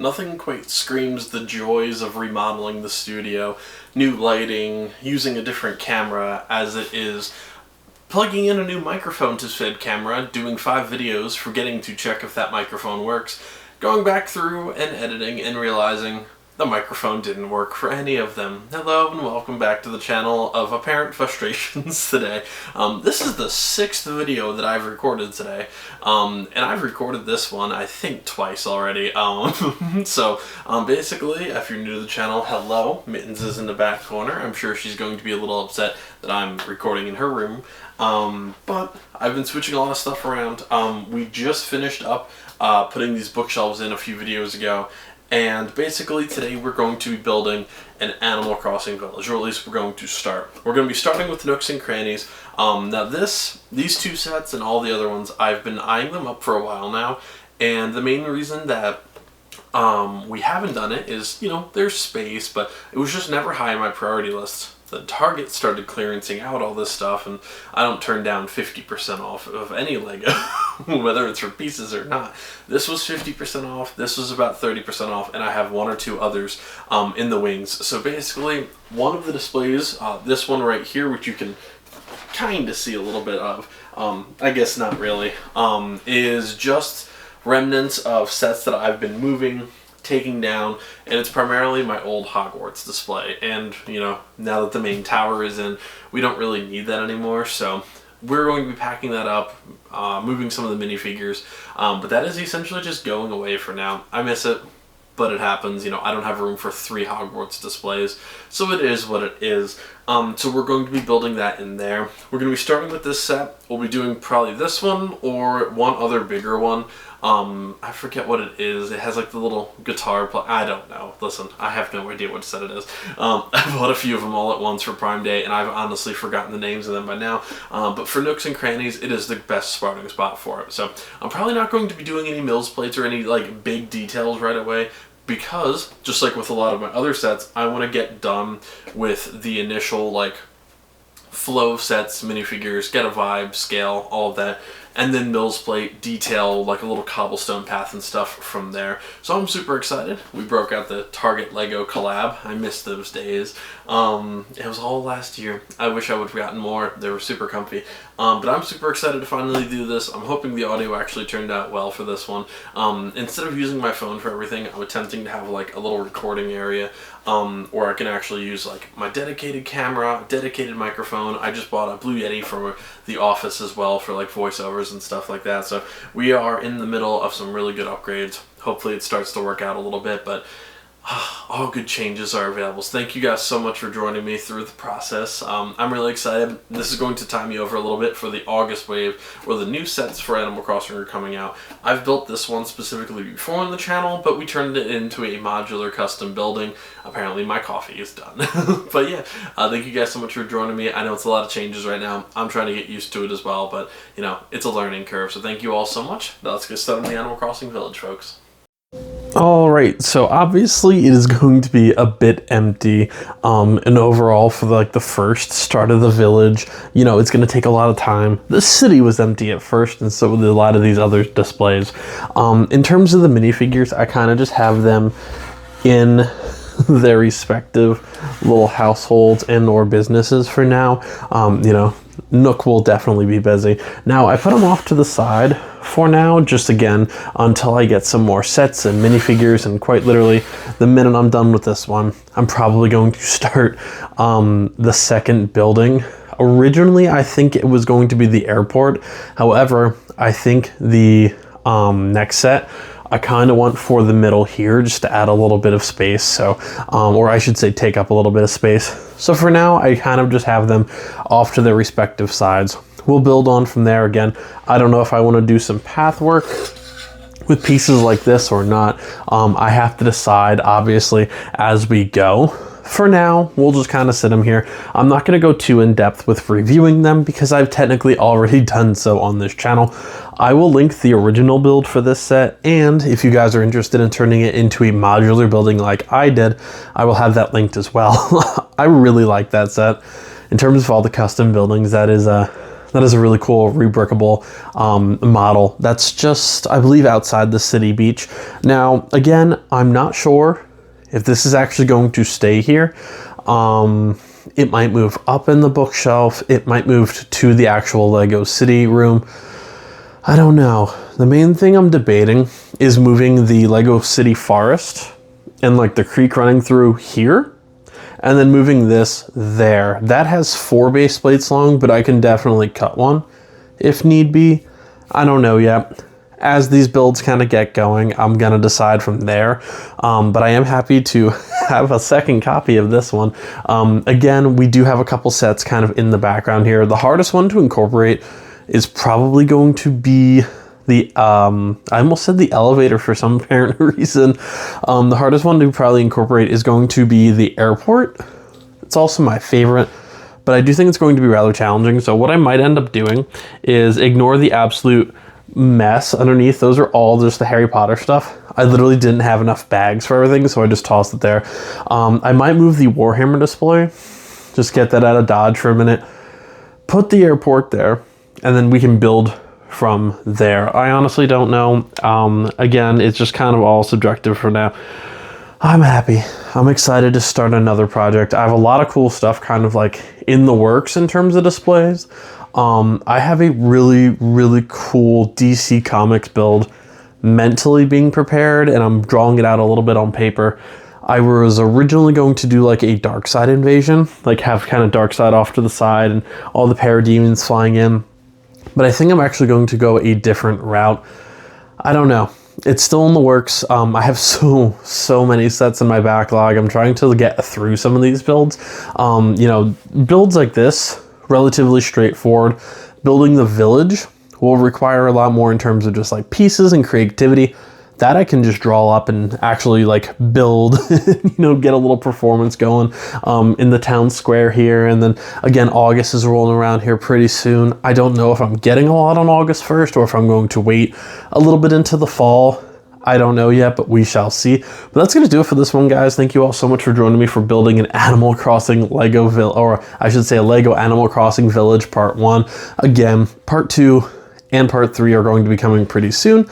Nothing quite screams the joys of remodeling the studio, new lighting, using a different camera as it is plugging in a new microphone to said camera, doing 5 videos, forgetting to check if that microphone works, going back through and editing and realizing the microphone didn't work for any of them. Hello and welcome back to the channel of apparent frustrations today. This is the 6th video that I've recorded today, and I've recorded this one I think twice already. Basically, if you're new to the channel, hello. Mittens is in the back corner. I'm sure she's going to be a little upset that I'm recording in her room, but I've been switching a lot of stuff around. We just finished up putting these bookshelves in a few videos ago. And basically today we're going to be building an Animal Crossing village, or at least we're going to start. We're going to be starting with Nooks and Crannies. Now these 2 sets and all the other ones, I've been eyeing them up for a while now, and the main reason that we haven't done it is, you know, there's space, but it was just never high on my priority list. The Target started clearancing out all this stuff, and I don't turn down 50% off of any Lego, whether it's for pieces or not. This was 50% off, this was about 30% off, and I have 1 or 2 others in the wings. So basically, one of the displays, this one right here, which you can kind of see a little bit of, I guess not really, is just remnants of sets that I've been moving, taking down, and it's primarily my old Hogwarts display. And you know, now that the main tower is in, we don't really need that anymore, so we're going to be packing that up, moving some of the minifigures, but that is essentially just going away for now. I miss it, but it happens. You know, I don't have room for 3 Hogwarts displays, so it is what it is. So we're going to be building that in there. We're going to be starting with this set. We'll be doing probably this one or one other bigger one. I forget what it is. It has like the little guitar I don't know. Listen, I have no idea what set it is. I bought a few of them all at once for Prime Day, and I've honestly forgotten the names of them by now. But for Nooks and Crannies, it is the best starting spot for it. So I'm probably not going to be doing any Mills plates or any like big details right away, because just like with a lot of my other sets, I want to get done with the initial like flow of sets, minifigures, get a vibe, scale, all of that, and then Mills plate, detail like a little cobblestone path and stuff from there. So I'm super excited. We broke out the Target Lego collab. I missed those days. It was all last year. I wish I would have gotten more. They were super comfy. But I'm super excited to finally do this. I'm hoping the audio actually turned out well for this one. Instead of using my phone for everything, I'm attempting to have like a little recording area where I can actually use like my dedicated camera, dedicated microphone. I just bought a Blue Yeti for the office as well for like voiceovers and stuff like that. So we are in the middle of some really good upgrades. Hopefully it starts to work out a little bit, but all good changes are available. So thank you guys so much for joining me through the process. I'm really excited. This is going to tie me over a little bit for the August wave, where the new sets for Animal Crossing are coming out. I've built this one specifically before on the channel, but we turned it into a modular custom building. Apparently my coffee is done. But yeah, thank you guys so much for joining me. I know it's a lot of changes right now. I'm trying to get used to it as well, but you know, it's a learning curve. So thank you all so much. Now let's get started in the Animal Crossing village, folks. Alright, so obviously it is going to be a bit empty, and overall for like the first start of the village, you know, it's going to take a lot of time. The city was empty at first, and so did a lot of these other displays. In terms of the minifigures, I kind of just have them in their respective little households and or businesses for now. You know, Nook will definitely be busy. Now, I put them off to the side for now, just again, until I get some more sets and minifigures, and quite literally, the minute I'm done with this one, I'm probably going to start the second building. Originally, I think it was going to be the airport. However, I think the next set, I kind of want for the middle here, just to add a little bit of space. So, or I should say take up a little bit of space. So for now, I kind of just have them off to their respective sides. We'll build on from there. Again, I don't know if I want to do some path work with pieces like this or not. I have to decide, obviously, as we go. For now, we'll just kind of sit them here. I'm not going to go too in depth with reviewing them because I've technically already done so on this channel. I will link the original build for this set, and if you guys are interested in turning it into a modular building like I did, I will have that linked as well. I really like that set. In terms of all the custom buildings, that is That is a really cool rebrickable model. That's just, I believe, outside the city beach. Now, again, I'm not sure if this is actually going to stay here. It might move up in the bookshelf. It might move to the actual Lego City room. I don't know. The main thing I'm debating is moving the Lego City Forest and like the creek running through here, and then moving this there. That has 4 base plates long, but I can definitely cut one if need be. I don't know yet. As these builds kind of get going, I'm gonna decide from there. But I am happy to have a second copy of this one. Again, we do have a couple sets kind of in the background here. The hardest one to incorporate is probably going to be the, I almost said the elevator for some apparent reason. The hardest one to probably incorporate is going to be the airport. It's also my favorite, but I do think it's going to be rather challenging. So what I might end up doing is ignore the absolute mess underneath. Those are all just the Harry Potter stuff. I literally didn't have enough bags for everything, so I just tossed it there. I might move the Warhammer display, just get that out of Dodge for a minute, put the airport there, and then we can build from there. I honestly don't know. Again, it's just kind of all subjective for now. I'm happy. I'm excited to start another project. I have a lot of cool stuff kind of like in the works in terms of displays. I have a really cool DC Comics build mentally being prepared, and I'm drawing it out a little bit on paper. I was originally going to do like a Darkseid invasion, like have kind of Darkseid off to the side and all the parademons flying in. But I think I'm actually going to go a different route. I don't know. It's still in the works. I have so many sets in my backlog. I'm trying to get through some of these builds. You know, builds like this, relatively straightforward. Building the village will require a lot more in terms of just like pieces and creativity. That I can just draw up and actually like build, you know, get a little performance going in the town square here. And then again, August is rolling around here pretty soon. I don't know if I'm getting a lot on August 1st or if I'm going to wait a little bit into the fall. I don't know yet, but we shall see. But that's going to do it for this one, guys. Thank you all so much for joining me for building an Animal Crossing Lego Village, or I should say a Lego Animal Crossing Village Part 1. Again, Part 2 and Part 3 are going to be coming pretty soon.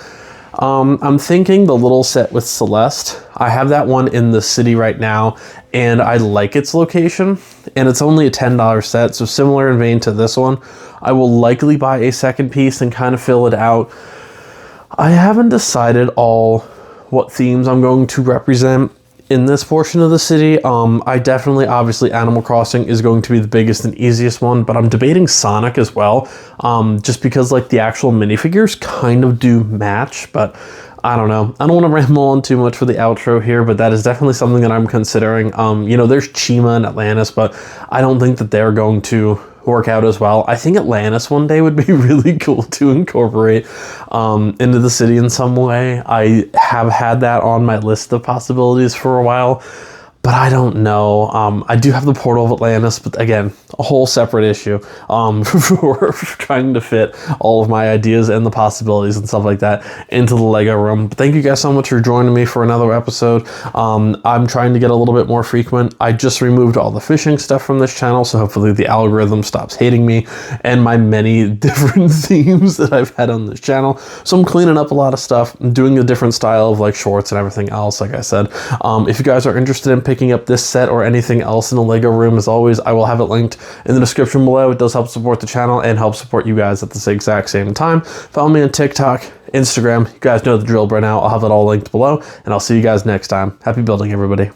I'm thinking the little set with Celeste. I have that one in the city right now, and I like its location, and it's only a $10 set, so similar in vein to this one. I will likely buy a second piece and kind of fill it out. I haven't decided all what themes I'm going to represent in this portion of the city. I definitely, obviously, Animal Crossing is going to be the biggest and easiest one, but I'm debating Sonic as well, just because like the actual minifigures kind of do match, but I don't know. I don't want to ramble on too much for the outro here, but that is definitely something that I'm considering. You know, there's Chima and Atlantis, but I don't think that they're going to work out as well. I think Atlantis one day would be really cool to incorporate into the city in some way. I have had that on my list of possibilities for a while, but I don't know. I do have the Portal of Atlantis, but again, a whole separate issue for trying to fit all of my ideas and the possibilities and stuff like that into the Lego room. But thank you guys so much for joining me for another episode. I'm trying to get a little bit more frequent. I just removed all the fishing stuff from this channel, so hopefully the algorithm stops hating me and my many different themes that I've had on this channel. So I'm cleaning up a lot of stuff. I'm doing a different style of like shorts and everything else, like I said. If you guys are interested in picking up this set or anything else in the Lego room, as always, I will have it linked in the description below. It does help support the channel and help support you guys at the exact same time. Follow me on TikTok, Instagram. You guys know the drill by now. I'll have it all linked below, and I'll see you guys next time. Happy building, everybody.